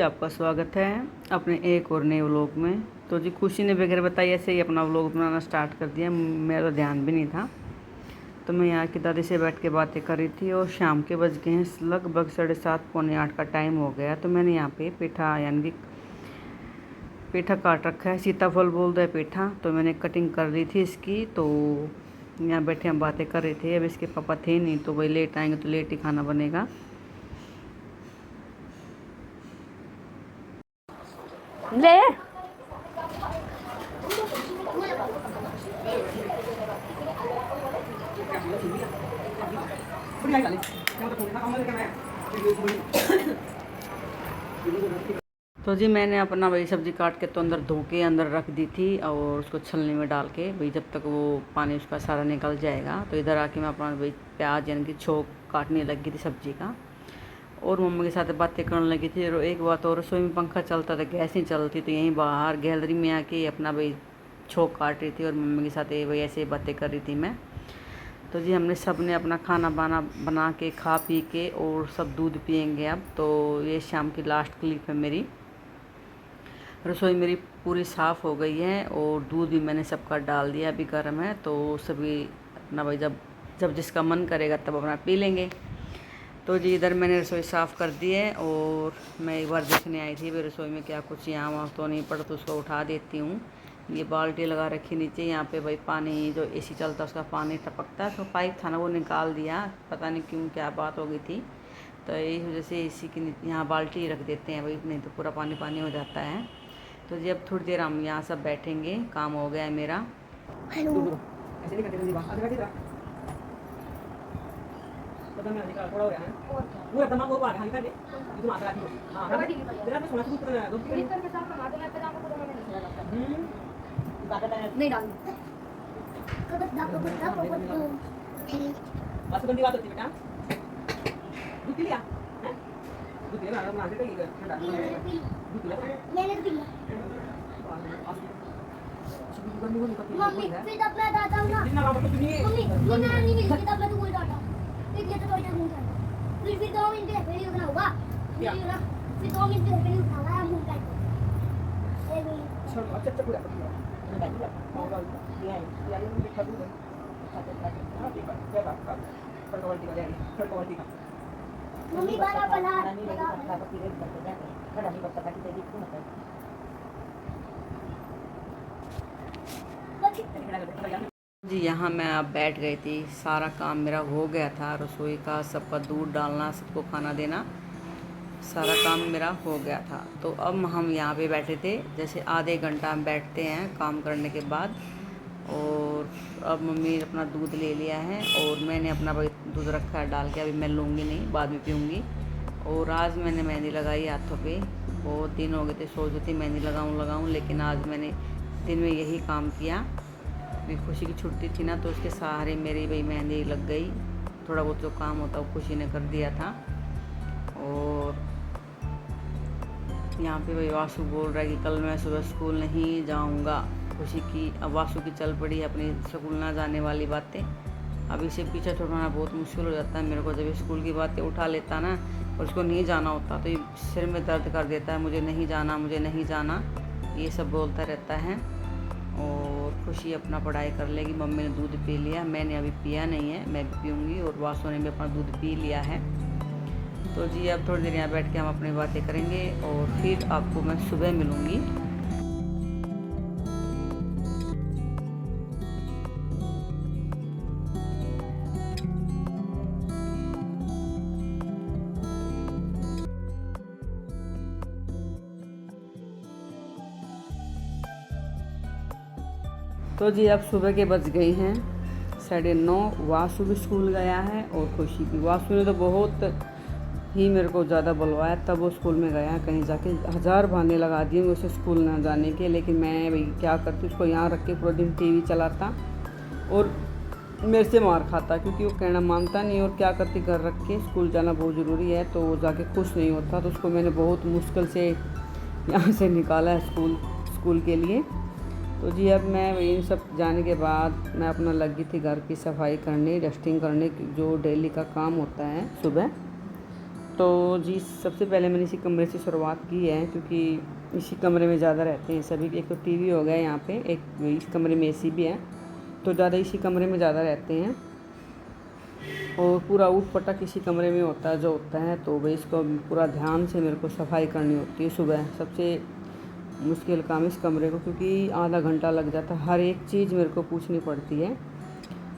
आपका स्वागत है अपने एक और नए व्लॉग में। तो जी खुशी ने वगैरह बताई ऐसे ही अपना व्लॉग बनाना स्टार्ट कर दिया। मेरा तो ध्यान भी नहीं था। तो मैं यहाँ की दादी से बैठ के बातें कर रही थी और शाम के बज गए हैं लगभग 7:30 पौने 8 का टाइम हो गया। तो मैंने यहाँ पे पेठा यानी कि पेठा काट रखा है, सीताफल बोलते हैं पेठा। तो मैंने कटिंग कर रही थी इसकी। तो यहाँ बैठे हम बातें कर रहे थे। अब इसके पापा थे नहीं तो वही लेट आएंगे तो लेट ही खाना बनेगा। ले तो जी मैंने अपना वही सब्ज़ी काट के तो अंदर धो के अंदर रख दी थी और उसको छलनी में डाल के भाई जब तक वो पानी उसका सारा निकल जाएगा। तो इधर आके मैं अपना वही प्याज यानी कि छोंक काटने लगी थी सब्ज़ी का और मम्मी के साथ बातें करने लगी थी। और एक बात और, रसोई में पंखा चलता था, गैस नहीं चलती। तो यहीं बाहर गैलरी में आके अपना भाई छोंक काट रही थी और मम्मी के साथ वही ऐसे बातें कर रही थी मैं। तो जी हमने सब ने अपना खाना बना के खा पी के और सब दूध पियेंगे अब। तो ये शाम की लास्ट क्लिप है मेरी। रसोई मेरी पूरी साफ़ हो गई है और दूध भी मैंने सबका डाल दिया, अभी गर्म है। तो सभी अपना भाई जब जब जिसका मन करेगा तब अपना पी लेंगे। तो जी इधर मैंने रसोई साफ़ कर दी है और मैं एक बार देखने आई थी वे रसोई में क्या कुछ यहाँ वहाँ तो नहीं पड़ा, तो उसको उठा देती हूँ। ये बाल्टी लगा रखी नीचे, यहाँ पे भाई पानी जो एसी चलता है उसका पानी टपकता है। तो पाइप था ना वो निकाल दिया, पता नहीं क्यों क्या बात हो गई थी। तो यही वजह से एसी की यहाँ बाल्टी रख देते हैं भाई, नहीं तो पूरा पानी पानी हो जाता है। तो जी अब थोड़ी देर हम यहाँ सब बैठेंगे, काम हो गया है मेरा। नहीं डाल बासुबंदी बात होती बेटा, दूध पी लिया हैं? दूध पी लिया ना, बना देते हैं ठंडा दूध पिला मैंने पी लिया। मम्मी फिर अपना दादा ना मम्मी मैं नहीं मिली फिर अपना तो कोई डाटा फिर ये तो कोई नहीं था फिर 2 मिनट है फिर उतना हुआ फिर 2 मिनट है फिर उठा है मुंह का छोड़ अच्छा पूरा होगा ये है ये लिखा दूँ हां ठीक है क्या बात का क्वालिटी का क्वालिटी का मम्मी बारा बना जी यहाँ मैं अब बैठ गई थी, सारा काम मेरा हो गया था। रसोई का सबका दूध डालना, सबको खाना देना, सारा काम मेरा हो गया था। तो अब हम यहाँ पे बैठे थे, जैसे आधे घंटा हम बैठते हैं काम करने के बाद। और अब मम्मी ने अपना दूध ले लिया है और मैंने अपना भाई दूध रखा है डाल के, अभी मैं लूँगी नहीं, बाद में पीऊँगी। और आज मैंने मेहंदी लगाई हाथों पे, बहुत दिन हो गए थे सोच रही थी मेहंदी लगाऊँ, लेकिन आज मैंने दिन में यही काम किया। मेरी खुशी की छुट्टी थी ना, तो उसके सहारे मेरी भाई मेहंदी लग गई। थोड़ा बहुत जो काम होता वो खुशी ने कर दिया था। और यहाँ पे भाई वासु बोल रहा है कि कल मैं सुबह स्कूल नहीं जाऊँगा। खुशी की अब वासु की चल पड़ी है अपनी स्कूल ना जाने वाली बातें। अब इसे पीछे छुड़वाना बहुत मुश्किल हो जाता है मेरे को। जब स्कूल की बातें उठा लेता ना और उसको नहीं जाना होता तो ये सिर में दर्द कर देता है, मुझे नहीं जाना, मुझे नहीं जाना, ये सब बोलता रहता है। और खुशी अपना पढ़ाई कर लेगी। मम्मी ने दूध पी लिया, मैंने अभी पिया नहीं है, मैं भी पीऊँगी। और वासु ने भी अपना दूध पी लिया है। तो जी अब थोड़ी देर यहाँ बैठ के हम अपनी बातें करेंगे और फिर आपको मैं सुबह मिलूँगी। तो जी अब सुबह के बज गए हैं 9:30। वासु भी स्कूल गया है और खुशी भी। वासु ने तो बहुत ही मेरे को ज़्यादा बुलवाया, तब वो स्कूल में गया। कहीं जाके 1000 बहाने लगा दिए उसे स्कूल ना जाने के, लेकिन मैं भाई क्या करती, उसको यहाँ रख के पूरा दिन टीवी चलाता और मेरे से मार खाता, क्योंकि वो कहना मानता नहीं। और क्या करती, घर रख के स्कूल जाना बहुत ज़रूरी है, तो वो जाके खुश नहीं होता। तो उसको मैंने बहुत मुश्किल से यहाँ से निकाला है स्कूल के लिए। तो जी अब मैं इन सब जाने के बाद मैं अपना लगी थी घर की सफाई करने, डस्टिंग करने, जो डेली का काम होता है सुबह। तो जी सबसे पहले मैंने इसी कमरे से शुरुआत की है, क्योंकि इसी कमरे में ज़्यादा रहते हैं सभी। एक तो टीवी हो गया यहाँ पे, एक इस कमरे में एसी भी है, तो ज़्यादा इसी कमरे में ज़्यादा रहते हैं। और पूरा ऊट पटक इसी कमरे में होता है जो होता है, तो भाई इसको पूरा ध्यान से मेरे को सफाई करनी होती है। सुबह सबसे मुश्किल काम इस कमरे को, क्योंकि आधा घंटा लग जाता है, हर एक चीज़ मेरे को पूछनी पड़ती है।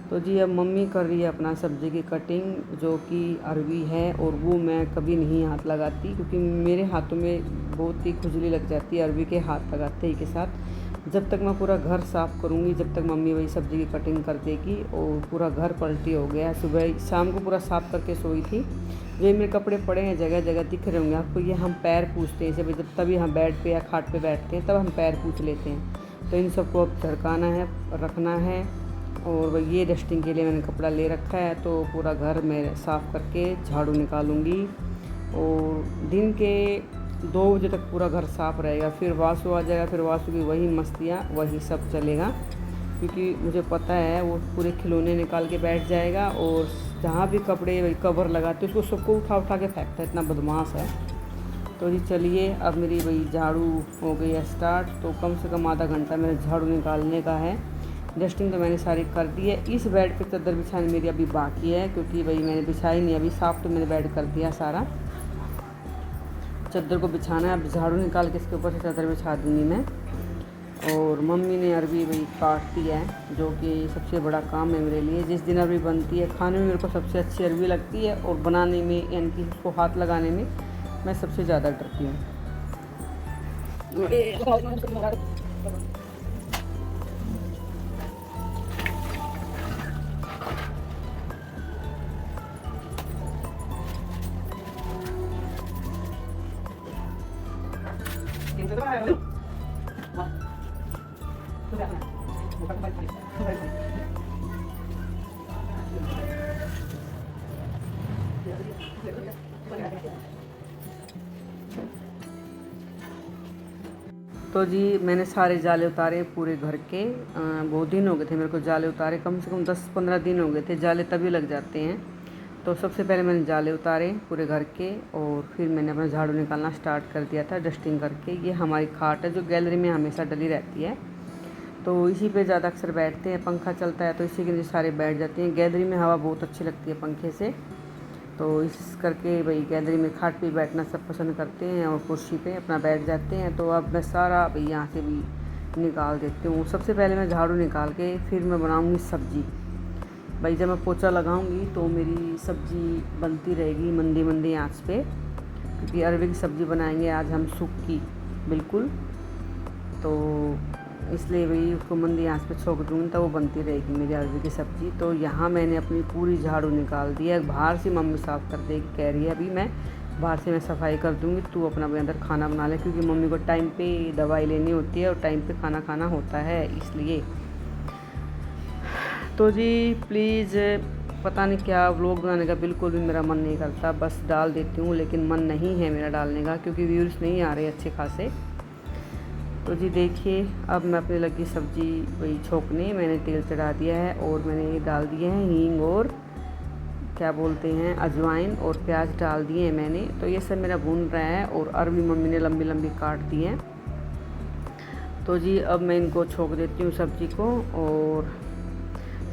तो जी अब मम्मी कर रही है अपना सब्ज़ी की कटिंग, जो कि अरवी है, और वो मैं कभी नहीं हाथ लगाती, क्योंकि मेरे हाथों में बहुत ही खुजली लग जाती है अरवी के हाथ लगाते ही के साथ। जब तक मैं पूरा घर साफ़ करूँगी, जब तक मम्मी वही सब्ज़ी की कटिंग कर देगी। और पूरा घर पलटी हो गया, सुबह शाम को पूरा साफ़ करके सोई थी। जो मेरे कपड़े पड़े हैं जगह जगह दिख रहे होंगे आपको, ये हम पैर पूछते हैं जब तभी हम बेड पे या खाट पे बैठते हैं, तब हम पैर पूछ लेते हैं। तो इन सबको अब झड़काना है, रखना है। और ये डस्टिंग के लिए मैंने कपड़ा ले रखा है, तो पूरा घर मैं साफ़ करके झाड़ू निकालूंगी। और दिन के 2 बजे तक पूरा घर साफ़ रहेगा, फिर वासु आ जाएगा, फिर वासु की वही मस्तियाँ वही सब चलेगा, क्योंकि मुझे पता है वो पूरे खिलौने निकाल के बैठ जाएगा। और जहाँ भी कपड़े वही कवर लगाते उसको सबको उठा उठा के फेंकता है, इतना बदमाश है। तो जी चलिए अब मेरी वही झाड़ू हो गई है स्टार्ट, तो कम से कम आधा घंटा मेरे झाड़ू निकालने का है। डस्टिंग तो मैंने सारी कर दी है। इस बेड पे चादर बिछानी मेरी अभी बाकी है, क्योंकि भाई मैंने बिछाई नहीं अभी, साफ़ तो मैंने बेड कर दिया सारा। चादर को बिछाना है, अब झाड़ू निकाल के इसके ऊपर से चादर बिछा दूँगी मैं। और मम्मी ने अरवी वही काट दी है, जो कि सबसे बड़ा काम है मेरे लिए। जिस दिन अरवी बनती है, खाने में मेरे को सबसे अच्छी अरवी लगती है, और बनाने में यानी कि उसको हाथ लगाने में मैं सबसे ज़्यादा डरती हूँ। तो जी मैंने सारे जाले उतारे पूरे घर के। बहुत दिन हो गए थे मेरे को जाले उतारे, कम से कम 10-15 दिन हो गए थे। जाले तभी लग जाते हैं। तो सबसे पहले मैंने जाले उतारे पूरे घर के, और फिर मैंने अपना झाड़ू निकालना स्टार्ट कर दिया था डस्टिंग करके। ये हमारी खाट है जो गैलरी में हमेशा डली रहती है, तो इसी पे ज़्यादा अक्सर बैठते हैं। पंखा चलता है तो इसी के नीचे सारे बैठ जाते हैं। गैलरी में हवा बहुत अच्छी लगती है पंखे से, तो इस करके भाई गैलरी में खाट पे बैठना सब पसंद करते हैं, और कुर्सी पे अपना बैठ जाते हैं। तो अब मैं सारा भाई यहाँ से भी निकाल देती हूँ। सबसे पहले मैं झाड़ू निकाल के फिर मैं बनाऊँगी सब्ज़ी। भाई जब मैं पोछा लगाऊंगी तो मेरी सब्ज़ी बनती रहेगी मंदी मंदी आंच पे, क्योंकि अरवी की सब्ज़ी बनाएंगे आज हम सूखी बिल्कुल। तो इसलिए वही उसको मंदी आंच पे छोक दूँगी, तो वो बनती रहेगी मेरी अरवी की सब्ज़ी। तो यहाँ मैंने अपनी पूरी झाड़ू निकाल दी है। बाहर से मम्मी साफ़ कर देगी, कह रही है अभी मैं बाहर से मैं सफाई कर दूँगी, तू अपना भी अंदर खाना बना ले, क्योंकि मम्मी को टाइम पे दवाई लेनी होती है और टाइम पे खाना खाना होता है इसलिए। तो जी प्लीज़, पता नहीं क्या व्लॉग बनाने का बिल्कुल भी मेरा मन नहीं करता, बस डाल देती हूँ, लेकिन मन नहीं है मेरा डालने का, क्योंकि व्यूज़ नहीं आ रहे अच्छे खासे। तो जी देखिए अब मैं अपने लगी सब्ज़ी वही छोंकने, मैंने तेल चढ़ा दिया है, और मैंने ये डाल दिए हैं हींग और क्या बोलते हैं अजवाइन, और प्याज डाल दिए हैं मैंने। तो ये सब मेरा भून रहा है, और अरवी मम्मी ने लंबी लंबी काट दी हैं। तो जी अब मैं इनको छोंक देती हूँ सब्ज़ी को, और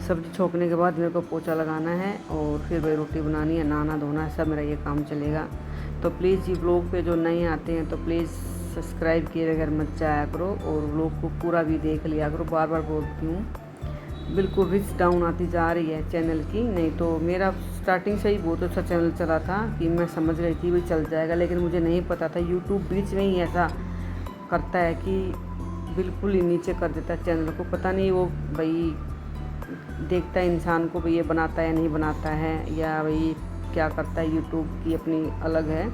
सब्ज़ी छोंकने के बाद मेरे को पोछा लगाना है, और फिर वही रोटी बनानी है, नहाना धोना है, सब मेरा ये काम चलेगा। तो प्लीज़ जी व्लॉग पे जो नए आते हैं तो प्लीज़ सब्सक्राइब किए बगैर मत जाया करो, और व्लॉग को पूरा भी देख लिया करो। बार बार बोलती हूँ, बिल्कुल रिच डाउन आती जा रही है चैनल की। नहीं तो मेरा स्टार्टिंग से ही बहुत अच्छा चैनल चला था, कि मैं समझ रही थी वही चल जाएगा, लेकिन मुझे नहीं पता था यूट्यूब बीच में ही ऐसा करता है कि बिल्कुल ही नीचे कर देता है चैनल को। पता नहीं वो भाई देखता है इंसान को भाई ये बनाता है या नहीं बनाता है, या भाई क्या करता है। यूट्यूब की अपनी अलग है,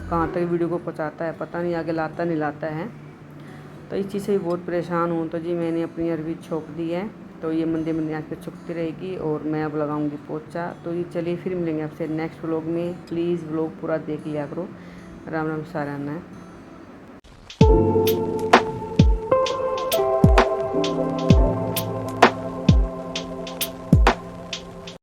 कहाँ तक वीडियो को पहुँचाता है पता नहीं, आगे लाता नहीं लाता है। तो इस चीज़ से भी बहुत परेशान हूँ। तो जी मैंने अपनी अरवी छोंक दी है, तो ये मंदी मंदी आँच पे छुपती रहेगी, और मैं अब लगाऊंगी पोछा। तो ये चलिए फिर मिलेंगे आपसे नेक्स्ट व्लॉग में। प्लीज़ व्लॉग पूरा देख लिया करो। राम राम सारा है।